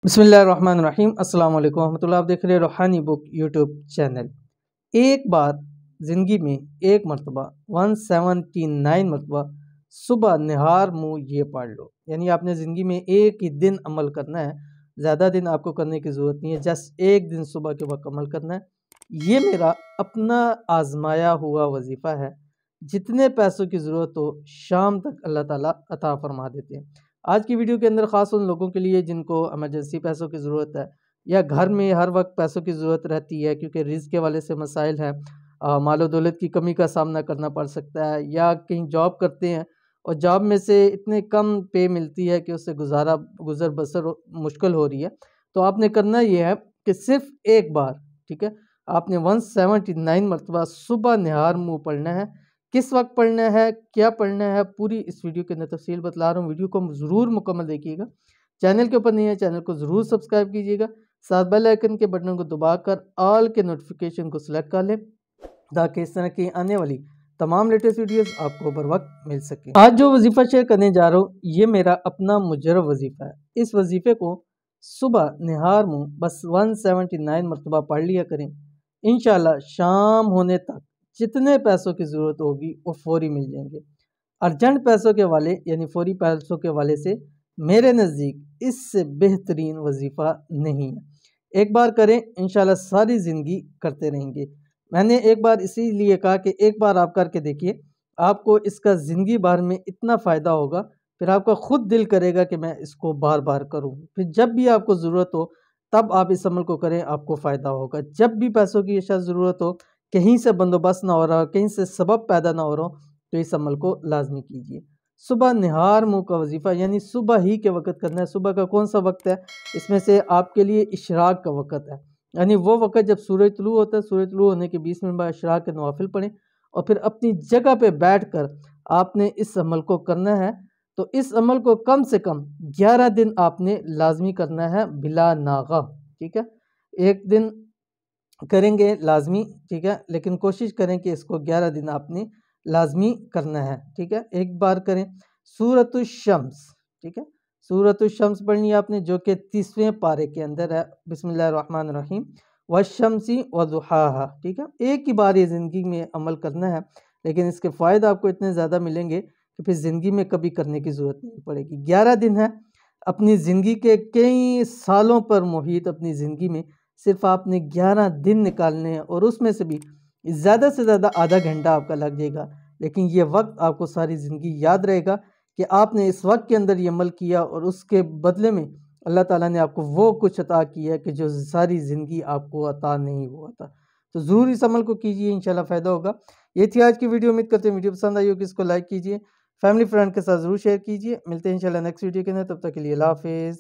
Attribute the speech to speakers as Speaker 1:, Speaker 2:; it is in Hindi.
Speaker 1: बिस्मिल्लाहिर्रहमानिर्रहीम अस्सलाम वालेकुम रहमतुल्लाह। आप देख रहे हैं रूहानी बुक यूट्यूब चैनल। एक बार ज़िंदगी में एक मरतबा 179 मरतबा सुबह निहार मुँह ये पढ़ लो। यानी आपने ज़िंदगी में एक ही दिन अमल करना है, ज़्यादा दिन आपको करने की ज़रूरत नहीं है, जस्ट एक दिन सुबह के वक्त अमल करना है। ये मेरा अपना आजमाया हुआ वजीफ़ा है। जितने पैसों की ज़रूरत हो शाम तक अल्लाह ताला अता फरमा देते हैं। आज की वीडियो के अंदर ख़ास उन लोगों के लिए जिनको इमरजेंसी पैसों की ज़रूरत है या घर में हर वक्त पैसों की ज़रूरत रहती है, क्योंकि रिज़्क़ के वाले से मसाइल हैं, मालो दौलत की कमी का सामना करना पड़ सकता है, या कहीं जॉब करते हैं और जॉब में से इतने कम पे मिलती है कि उससे गुज़र बसर मुश्किल हो रही है। तो आपने करना ये है कि सिर्फ़ एक बार, ठीक है, आपने 179 मरतबा सुबह निहार मुँह पढ़ना है। किस वक्त पढ़ना है, क्या पढ़ना है, पूरी इस वीडियो के अंदर तफसील बतला रहा हूँ। वीडियो को ज़रूर मुकम्मल देखिएगा। चैनल के ऊपर नहीं है, चैनल को ज़रूर सब्सक्राइब कीजिएगा। साथ बेल आइकन के बटन को दबाकर ऑल के नोटिफिकेशन को सिलेक्ट कर लें, ताकि इस तरह की आने वाली तमाम लेटेस्ट वीडियोस आपको बर वक्त मिल सके। आज जो वजीफ़ा शेयर करने जा रहा हूँ ये मेरा अपना मुजर्रब वजीफ़ा है। इस वजीफ़े को सुबह निहार मुँह बस 179 मरतबा पढ़ लिया करें। इंशाल्लाह शाम होने तक जितने पैसों की ज़रूरत होगी वो फौरी मिल जाएंगे। अर्जेंट पैसों के वाले यानी फौरी पैसों के वाले से मेरे नज़दीक इससे बेहतरीन वजीफ़ा नहीं है। एक बार करें इंशाल्लाह सारी ज़िंदगी करते रहेंगे। मैंने एक बार इसीलिए कहा कि एक बार आप करके देखिए, आपको इसका ज़िंदगी भर में इतना फ़ायदा होगा, फिर आपका खुद दिल करेगा कि मैं इसको बार बार करूं। फिर जब भी आपको ज़रूरत हो तब आप इस अमल को करें, आपको फ़ायदा होगा। जब भी पैसों की शायद ज़रूरत हो, कहीं से बंदोबस्त ना हो रहा, कहीं से सबब पैदा ना हो रहा, तो इस अमल को लाजमी कीजिए। सुबह निहार मुँह का वजीफ़ा यानी सुबह ही के वक़्त करना है। सुबह का कौन सा वक्त है? इसमें से आपके लिए इशराक का वक़्त है, यानी वो वक़्त जब सूरज तुलू होता है। सूरज तुलू होने के 20 मिनट बाद इशराक के नवाफिल पढ़ें और फिर अपनी जगह पे बैठकर आपने इस अमल को करना है। तो इस अमल को कम से कम 11 दिन आपने लाजमी करना है बिला नागा, ठीक है। एक दिन करेंगे लाजमी, ठीक है, लेकिन कोशिश करें कि इसको 11 दिन आपने लाजमी करना है, ठीक है। एक बार करें सूरतुश शम्स, ठीक है, सूरतुश शम्स पढ़नी है आपने, जो कि 30वें पारे के अंदर है। बिस्मिल्लाहिर्रहमानिर्रहीम वश्शम्सी वदुहाहा, ठीक है। एक ही बार ये ज़िंदगी में अमल करना है, लेकिन इसके फ़ायदे आपको इतने ज़्यादा मिलेंगे कि फिर ज़िंदगी में कभी करने की ज़रूरत नहीं पड़ेगी। 11 दिन है, अपनी ज़िंदगी के कई सालों पर मुहित अपनी ज़िंदगी में सिर्फ आपने 11 दिन निकालने हैं, और उसमें से भी ज़्यादा से ज़्यादा आधा घंटा आपका लग जाएगा, लेकिन ये वक्त आपको सारी ज़िंदगी याद रहेगा कि आपने इस वक्त के अंदर ये अमल किया, और उसके बदले में अल्लाह ताला ने आपको वो कुछ अता किया है कि जो सारी ज़िंदगी आपको अता नहीं हुआ था। तो ज़रूर इस अमल को कीजिए, इंशाल्लाह फ़ायदा होगा। ये थी आज की वीडियो। उम्मीद करते हैं वीडियो पसंद आई होगी। इसको लाइक कीजिए, फैमिली फ्रेंड के साथ ज़रूर शेयर कीजिए। मिलते हैं इंशाल्लाह नेक्स्ट वीडियो के अंदर, तब तक के लिए अल्लाह हाफ़िज़।